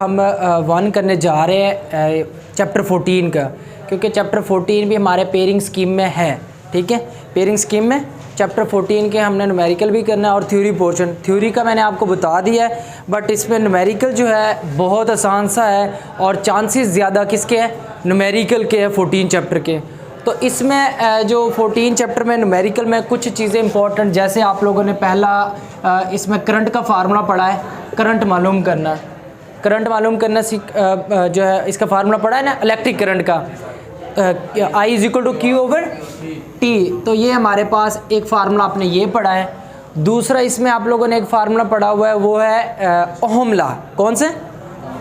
हम वन करने जा रहे हैं चैप्टर 14 का, क्योंकि चैप्टर 14 भी हमारे पेयरिंग स्कीम में है। ठीक है, पेयरिंग स्कीम में चैप्टर 14 के हमने न्यूमेरिकल भी करना है और थ्योरी पोर्शन। थ्योरी का मैंने आपको बता दिया है, बट इसमें न्यूमेरिकल जो है बहुत आसान सा है और चांसेस ज़्यादा किसके हैं, न्यूमेरिकल के हैं 14 चैप्टर के। तो इसमें जो 14 चैप्टर में न्यूमेरिकल में कुछ चीज़ें इंपॉर्टेंट, जैसे आप लोगों ने पहला इसमें करंट का फार्मूला पढ़ा है, करंट मालूम करना, करंट मालूम करना जो है इसका फार्मूला पढ़ा है ना, इलेक्ट्रिक करंट का I is equal to Q over T. तो ये हमारे पास एक फार्मूला आपने ये पढ़ा है। दूसरा इसमें आप लोगों ने एक फार्मूला पढ़ा हुआ है, वो है ओहम लॉ। कौन से?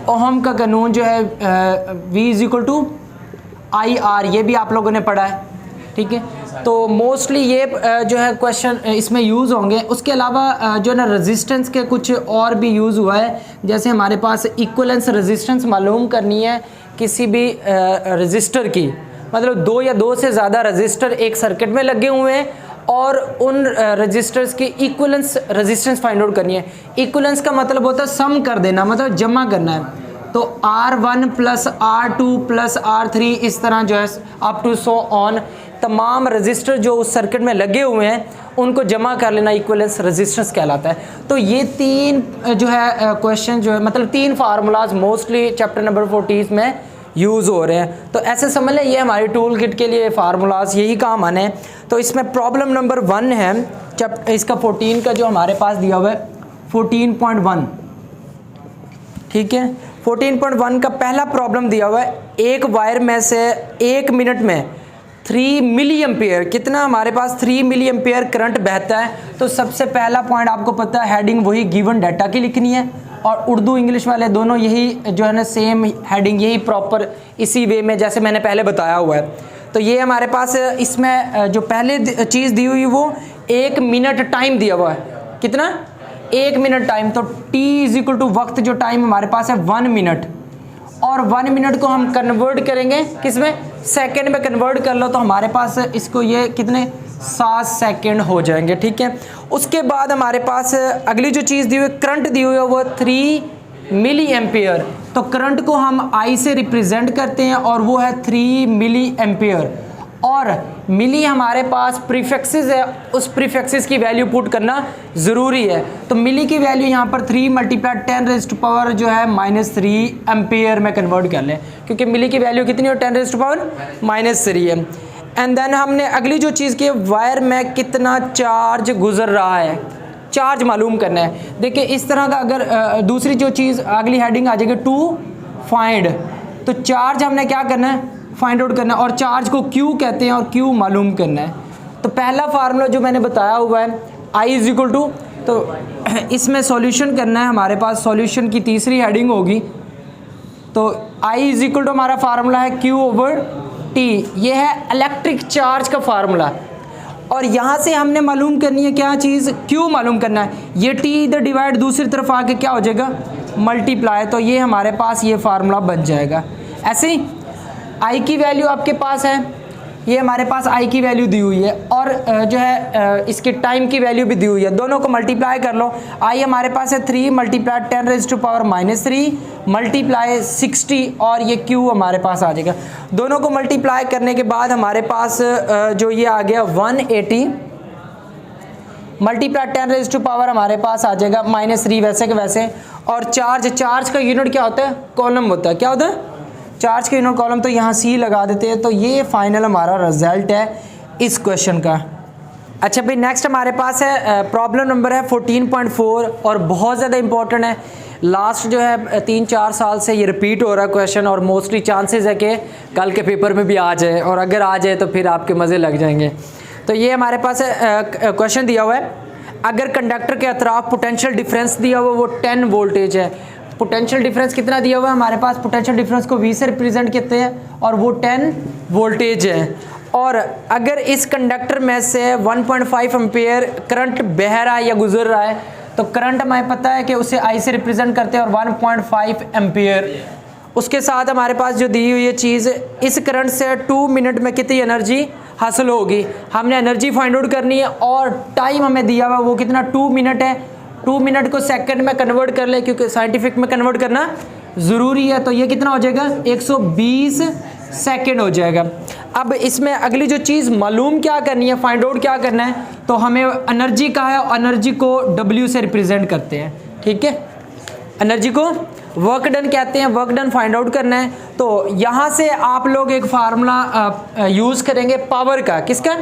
ओहम का कानून जो है V is equal to I R, ये भी आप लोगों ने पढ़ा है। ठीक है, तो मोस्टली ये जो है क्वेश्चन इसमें यूज़ होंगे। उसके अलावा जो है ना रेजिस्टेंस के कुछ और भी यूज़ हुआ है, जैसे हमारे पास इक्वलेंस रेजिस्टेंस मालूम करनी है किसी भी रजिस्टर की, मतलब दो या दो से ज़्यादा रजिस्टर एक सर्किट में लगे हुए हैं और उन रजिस्टर्स की इक्वलेंस रेजिस्टेंस फाइंड आउट करनी है। इक्वलेंस का मतलब होता है सम कर देना, मतलब जमा करना है। तो R1 plus R2 plus R3 इस तरह जो है अप टू सो ऑन तमाम रजिस्टर जो उस सर्किट में लगे हुए हैं उनको जमा कर लेना इक्वलेंस रेजिस्टेंस कहलाता है। तो ये तीन जो है क्वेश्चन जो है, मतलब तीन फार्मूलाज मोस्टली चैप्टर नंबर 14 में यूज़ हो रहे हैं। तो ऐसे समझ लें ये हमारी टूल किट के लिए फार्मूलाज यही काम आने हैं। तो इसमें प्रॉब्लम नंबर 1 है चैप्टर इसका 14 का जो हमारे पास दिया हुआ है 14.1। ठीक है, 14.1 का पहला प्रॉब्लम दिया हुआ है, एक वायर में से 1 मिनट में 3 मिली एम्पेयर, कितना हमारे पास 3 मिली एम्पेयर करंट बहता है। तो सबसे पहला पॉइंट आपको पता है हेडिंग वही गिवन डाटा की लिखनी है, और उर्दू इंग्लिश वाले दोनों यही जो है ना सेम हेडिंग, यही प्रॉपर इसी वे में जैसे मैंने पहले बताया हुआ है। तो ये हमारे पास इसमें जो पहले चीज़ दी हुई वो 1 मिनट टाइम दिया हुआ है, कितना 1 मिनट टाइम। तो t इज इक्वल टू वक्त जो टाइम हमारे पास है 1 मिनट, और 1 मिनट को हम कन्वर्ट करेंगे किस में, सेकंड में कन्वर्ट कर लो तो हमारे पास इसको ये कितने 7 सेकंड हो जाएंगे। ठीक है, उसके बाद हमारे पास अगली जो चीज़ दी हुई करंट दी हुई है वो 3 मिली एम्पेयर। तो करंट को हम I से रिप्रेजेंट करते हैं और वो है 3 मिली एम्पेयर, और मिली हमारे पास प्रीफिक्सेस है, उस प्रीफिक्सेस की वैल्यू पुट करना ज़रूरी है। तो मिली की वैल्यू यहाँ पर 3 मल्टीप्लाई 10 रेज़ टू पावर जो है -3 एम्पेयर में कन्वर्ट कर लें, क्योंकि मिली की वैल्यू कितनी है 10 रेज़ टू पावर -3 है। एंड देन हमने अगली जो चीज़ की वायर में कितना चार्ज गुजर रहा है, चार्ज मालूम करना है। देखिए इस तरह का अगर दूसरी जो चीज़ अगली हेडिंग आ जाएगी टू फाइंड, तो चार्ज हमने क्या करना है, फाइंड आउट करना है, और चार्ज को क्यू कहते हैं और क्यू मालूम करना है। तो पहला फार्मूला जो मैंने बताया हुआ है I इज इक्वल टू, तो इसमें सॉल्यूशन करना है हमारे पास, सॉल्यूशन की तीसरी हेडिंग होगी। तो I इज इक्वल टू हमारा फार्मूला है Q ओवर T, ये है इलेक्ट्रिक चार्ज का फार्मूला, और यहाँ से हमने मालूम करनी है क्या चीज़, Q मालूम करना है। ये T इधर डिवाइड दूसरी तरफ आके क्या हो जाएगा, मल्टीप्लाई, तो ये हमारे पास ये फार्मूला बन जाएगा। ऐसे ही I की वैल्यू आपके पास है, ये हमारे पास I की वैल्यू दी हुई है, और जो है इसके टाइम की वैल्यू भी दी हुई है, दोनों को मल्टीप्लाई कर लो। I हमारे पास है 3 multiply 10 raise to power -3 multiply 60, और ये Q हमारे पास आ जाएगा। दोनों को मल्टीप्लाई करने के बाद हमारे पास जो ये आ गया 180 मल्टीप्लाई 10 रेज़ टू पावर हमारे पास आ जाएगा -3 वैसे के वैसे। और चार्ज का यूनिट क्या होता है, कॉलम होता है, क्या होता है चार्ज के यूनिट कॉलम, तो यहाँ C लगा देते हैं। तो ये फाइनल हमारा रिजल्ट है इस क्वेश्चन का। अच्छा भाई, नेक्स्ट हमारे पास है प्रॉब्लम नंबर है 14.4, और बहुत ज़्यादा इंपॉर्टेंट है। लास्ट जो है 3-4 साल से ये रिपीट हो रहा है क्वेश्चन, और मोस्टली चांसेस है कि कल के पेपर में भी आ जाए, और अगर आ जाए तो फिर आपके मज़े लग जाएंगे। तो ये हमारे पास क्वेश्चन दिया हुआ है, अगर कंडक्टर के अतराफ पोटेंशियल डिफरेंस दिया हुआ वो 10 वोल्टेज है। पोटेंशियल डिफरेंस कितना दिया हुआ है हमारे पास, पोटेंशियल डिफरेंस को V से रिप्रेजेंट करते हैं, और वो 10 वोल्टेज है। और अगर इस कंडक्टर में से 1.5 एम्पेयर करंट बह रहा है या गुजर रहा है, तो करंट हमें पता है कि उसे I से रिप्रेजेंट करते हैं, और 1.5 एम्पेयर। उसके साथ हमारे पास जो दी हुई है चीज़, इस करंट से 2 मिनट में कितनी एनर्जी हासिल होगी, हमने एनर्जी फाइंड आउट करनी है, और टाइम हमें दिया हुआ वो कितना 2 मिनट है। 2 मिनट को सेकंड में कन्वर्ट कर ले, क्योंकि साइंटिफिक में कन्वर्ट करना ज़रूरी है, तो ये कितना हो जाएगा 120 सेकेंड हो जाएगा। अब इसमें अगली जो चीज़ मालूम क्या करनी है, फाइंड आउट क्या करना है, तो हमें एनर्जी का है, एनर्जी को W से रिप्रेजेंट करते हैं, ठीक है। एनर्जी को वर्क डन कहते हैं, वर्क डन फाइंड आउट करना है। तो यहाँ से आप लोग एक फार्मूला यूज़ करेंगे पावर का। किसका?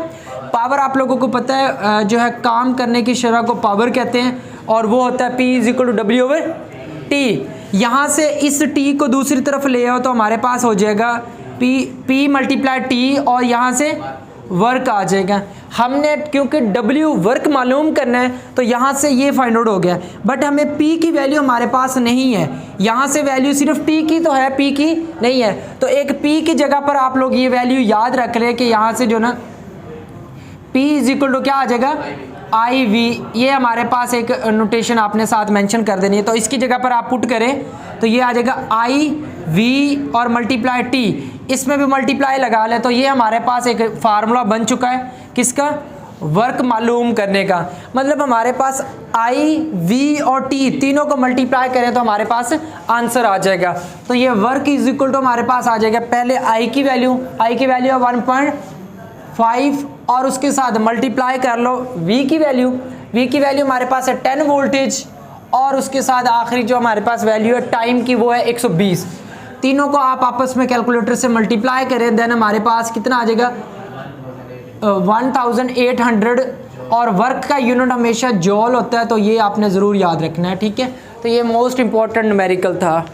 पावर आप लोगों को पता है जो है काम करने की शरह को पावर कहते हैं, और वो होता है P = W/T। यहाँ से इस T को दूसरी तरफ ले आओ तो हमारे पास हो जाएगा P × T, और यहाँ से वर्क आ जाएगा। हमने क्योंकि W वर्क मालूम करना है तो यहाँ से ये फाइंड आउट हो गया, बट हमें P की वैल्यू हमारे पास नहीं है। यहाँ से वैल्यू सिर्फ T की तो है, P की नहीं है। तो एक P की जगह पर आप लोग ये वैल्यू याद रख रहे हैं कि यहाँ से जो ना P = क्या आ जाएगा IV। ये हमारे पास एक नोटेशन आपने साथ मेंशन कर देनी है, तो इसकी जगह पर आप पुट करें तो ये आ जाएगा IV और ×T, इसमें भी मल्टीप्लाई लगा ले, तो ये हमारे पास एक फार्मूला बन चुका है। किसका? वर्क मालूम करने का। मतलब हमारे पास I, V और T तीनों को मल्टीप्लाई करें तो हमारे पास आंसर आ जाएगा। तो ये वर्क = हमारे पास आ जाएगा, पहले I की वैल्यू 1.5 और उसके साथ मल्टीप्लाई कर लो V की वैल्यू हमारे पास है 10 वोल्टेज, और उसके साथ आखिरी जो हमारे पास वैल्यू है टाइम की वो है 120। तीनों को आप आपस में कैलकुलेटर से मल्टीप्लाई करें, देन हमारे पास कितना आ जाएगा 1800, और वर्क का यूनिट हमेशा जॉल होता है, तो ये आपने ज़रूर याद रखना है, ठीक है। तो ये मोस्ट इंपॉर्टेंट न्यूमेरिकल था।